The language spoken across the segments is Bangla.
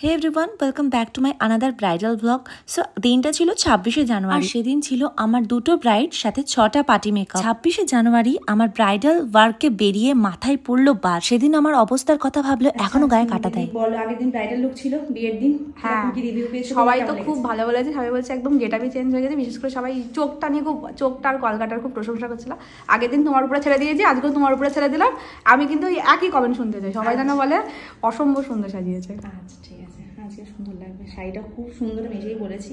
Hey everyone, welcome back to my another bridal blog. So দিনটা ছিল 26শে জানুয়ারি। সেদিন ছিল আমার দুটো ব্রাইড সাথে 6টা পার্টি মেকআপ। 26শে জানুয়ারি আমার ব্রাইডাল ওয়ার্কে বেরিয়ে মাথায় পড়লো বার। সেদিন আমার অবস্থার কথা ভাবলে এখনো গায়ে কাটা দেয়। বলো, আগের দিন ব্রাইডাল লুক ছিল, বিয়ের দিন। হ্যাঁ, কি রিভিউ পেয়েছো? সবাই তো খুব ভালো বলেছে, সবাই বলছে একদম গেটআপই চেঞ্জ হয়ে গেছে। বিশেষ করে সবাই চোখটা নিয়ে খুব, চোখটা আর কলকাতার খুব প্রশংসা করছিল। আগের দিন তোমার উপরে ছেড়ে দিয়েছি, আজকেও তোমার উপরে ছেড়ে দিলাম। আমি কিন্তু একই কমেন্ট শুনতে চাই, সবাই যেন বলে অসম্ভব সুন্দর সাজিয়েছে। আচ্ছা ঠিক আছে, আজকে সুন্দর লাগবে, শাড়িটা খুব সুন্দর, আমি এসেই বলেছি।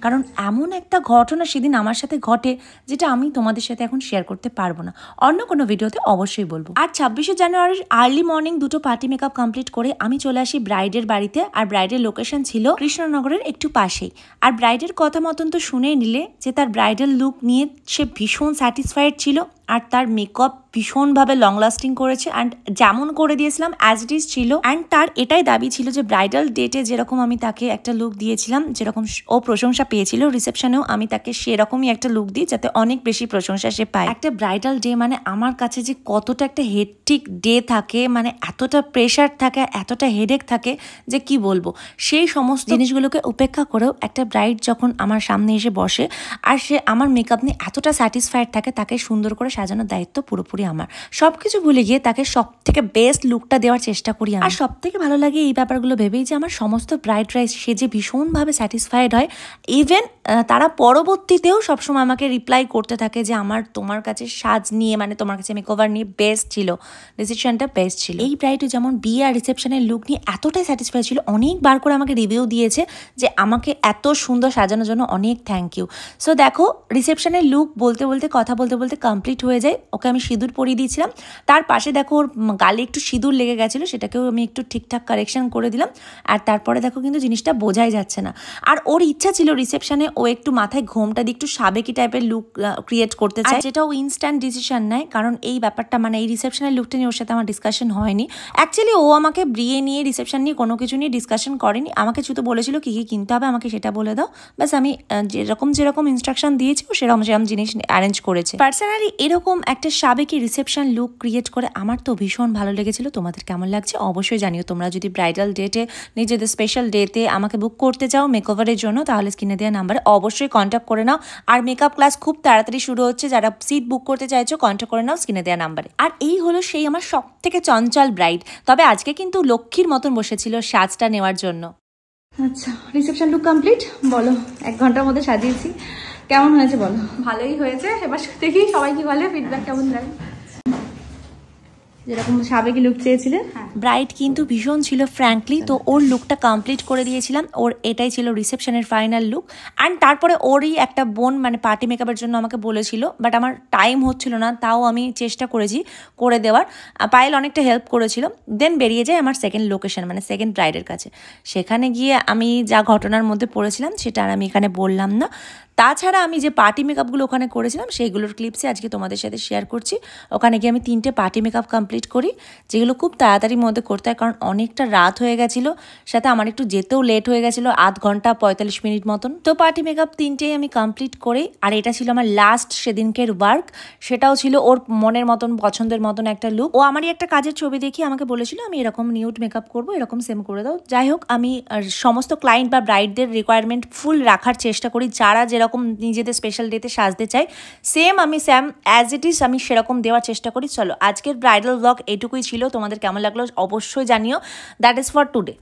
কারণ এমন একটা ঘটনা সেদিন আমার সাথে ঘটে যেটা আমি তোমাদের সাথে এখন শেয়ার করতে পারবো না, অন্য কোনো ভিডিওতে অবশ্যই বলবো। আর 26শে জানুয়ারির আর্লি মর্নিং দুটো পার্টি মেকআপ কমপ্লিট করে আমি চলে আসি ব্রাইডের বাড়িতে। আর ব্রাইডের লোকেশন ছিল কৃষ্ণনগরের একটু পাশেই। আর ব্রাইডের কথা মতন তো শুনেই নিলে যে তার ব্রাইডাল লুক নিয়ে সে ভীষণ স্যাটিসফাইড ছিল। আর তার মেকআপ ভীষণভাবে লং লাস্টিং করেছে অ্যান্ড যেমন করে দিয়েছিলাম অ্যাজ ইট ইজ ছিল। অ্যান্ড তার এটাই দাবি ছিল যে ব্রাইডাল ডেটে যেরকম আমি তাকে একটা লুক দিয়েছিলাম, যেরকম ও প্রশংসা পেয়েছিল, রিসেপশনেও আমি তাকে সেরকমই একটা লুক দিই যাতে অনেক বেশি প্রশংসা সে পায়। একটা ব্রাইডাল ডে মানে আমার কাছে যে কতটা একটা হেডটিক ডে থাকে, মানে এতটা প্রেশার থাকে, এতটা হেডেক থাকে যে কি বলবো। সেই সমস্ত জিনিসগুলোকে উপেক্ষা করেও একটা ব্রাইড যখন আমার সামনে এসে বসে আর সে আমার মেকআপ নিয়ে এতটা স্যাটিসফাইড থাকে, তাকে সুন্দর করে সাজানোর দায়িত্ব পুরোপুরি আমার। সবকিছু ভুলে গিয়ে তাকে সব থেকে বেস্ট লুকটা দেওয়ার চেষ্টা করি। আর সব থেকে ভালো লাগে এই ব্যাপারগুলো ভেবেই যে আমার সমস্ত ব্রাইডরা সে যে ভীষণভাবে স্যাটিসফাইড হয়। ইভেন তারা পরবর্তীতেও সবসময় আমাকে রিপ্লাই করতে থাকে যে তোমার কাছে সাজ নিয়ে, মানে তোমার কাছে মেকওভার নিয়ে বেস্ট ছিল, ডিসিশনটা বেস্ট ছিল। এই ব্রাইডও যেমন বিয়ে আর রিসেপশনের লুক নিয়ে এতটাই স্যাটিসফাইড ছিল, অনেকবার করে আমাকে রিভিউ দিয়েছে যে আমাকে এত সুন্দর সাজানোর জন্য অনেক থ্যাংক ইউ। সো দেখো, রিসেপশনের লুক বলতে বলতে কথা বলতে বলতে কমপ্লিট হয়ে যায়। ওকে আমি সিঁদুর পরিয়ে দিয়েছিলাম, তার পাশে দেখো ওর গালে একটু সিঁদুর লেগে গেছিলো, সেটাকেও আমি একটু ঠিকঠাক কারেকশন করে দিলাম। আর তারপরে দেখো কিন্তু জিনিসটা বোঝাই যাচ্ছে না। আর ওর ইচ্ছা ছিল রিসেপশনে ও একটু মাথায় ঘোমটা দিয়ে একটু সাবেকি টাইপের লুক ক্রিয়েট করতে চায়, যেটা ও ইনস্ট্যান্ট ডিসিশন নেয়। কারণ এই ব্যাপারটা, মানে এই রিসেপশনের লুকটা নিয়ে ওর সাথে আমার ডিসকাশন হয়নি। অ্যাকচুয়ালি ও আমাকে বিয়ে নিয়ে, রিসেপশন নিয়ে কোনো কিছু নিয়ে ডিসকাশন করেনি। আমাকে শুধু বলেছিল কী কী কিনতে হবে আমাকে সেটা বলে দাও, ব্যাস আমি যেরকম ইনস্ট্রাকশন দিয়েছি ও সেরকম জিনিস অ্যারেঞ্জ করেছে। পার্সোনালি এরকম একটা সাবেকি রিসেপশন লুক ক্রিয়েট করে আমার তো ভীষণ ভালো লেগেছিল। তোমাদের কেমন লাগছে অবশ্যই জানিও। তোমরা যদি ব্রাইডাল ডেটে, নিজেদের স্পেশাল ডেতে আমাকে বুক করতে চাও মেকওভারের জন্য, তাহলে স্ক্রিনে দেওয়া নাম্বারে অবশ্যই কন্ট্যাক্ট করে নাও। আর মেকআপ ক্লাস খুব তাড়াতাড়ি শুরু হচ্ছে, যারা সিট বুক করতে চাইছো কন্ট্যাক্ট করে নাও স্ক্রিনে দেওয়া নাম্বারে। আর এই হলো সেই আমার সব থেকে চঞ্চল ব্রাইড। তবে আজকে কিন্তু লক্ষ্মীর মতন বসেছিল সাজটা নেওয়ার জন্য। আচ্ছা, রিসেপশন লুক কমপ্লিট। বলো, 1 ঘন্টার মধ্যে সাজিয়েছি, কেমন হয়েছে বলো? ভালোই হয়েছে। এবার দেখি সবাই কি বলে, ফিডব্যাক কেমন দেয়। যেরকম সাবেকি লুক চেয়েছিলে। ব্রাইড কিন্তু ভীষণ ছিল ফ্র্যাঙ্কলি, তো ওর লুকটা কমপ্লিট করে দিয়েছিলাম। ওর এটাই ছিল রিসেপশনের ফাইনাল লুক। অ্যান্ড তারপরে ওরই একটা বোন মানে পার্টি মেকআপের জন্য আমাকে বলেছিল, বাট আমার টাইম হচ্ছিল না, তাও আমি চেষ্টা করেছি করে দেওয়ার। পায়েল অনেকটা হেল্প করেছিল। দেন বেরিয়ে যায় আমার সেকেন্ড লোকেশন, মানে সেকেন্ড ব্রাইডের কাছে। সেখানে গিয়ে আমি যা ঘটনার মধ্যে পড়েছিলাম সেটা আর আমি এখানে বললাম না। তাছাড়া আমি যে পার্টি মেকআপগুলো ওখানে করেছিলাম সেইগুলোর ক্লিপসে আজকে তোমাদের সাথে শেয়ার করছি। ওখানে গিয়ে আমি 3টে পার্টি মেকআপ কমপ্লিট করি, যেগুলো খুব তাড়াতাড়ির মধ্যে করতে হয়, কারণ অনেকটা রাত হয়ে গেছিলো, সাথে আমার একটু যেতেও লেট হয়ে গেছিলো, 1/2 ঘন্টা 45 মিনিট মতন। তো পার্টি মেকআপ 3টেই আমি কমপ্লিট করি। আর এটা ছিল আমার লাস্ট সেদিনকের ওয়ার্ক। সেটাও ছিল ওর মনের মতন, পছন্দের মতন একটা লুক। ও আমারই একটা কাজের ছবি দেখিয়ে আমাকে বলেছিল আমি এরকম নিউড মেকআপ করবো, এরকম সেম করে দাও। যাই হোক, আমি সমস্ত ক্লায়েন্ট বা ব্রাইডদের রিকোয়ারমেন্ট ফুল রাখার চেষ্টা করি, যারা যেরকম নিজেদের স্পেশাল ডেতে সাজতে চাই আমি অ্যাজ ইট ইজ আমি সেরকম দেওয়ার চেষ্টা করি। চলো, আজকের ব্রাইডাল ব্লগ এটুকুই ছিল। তোমাদের কেমন লাগলো অবশ্যই জানিও। That is for today.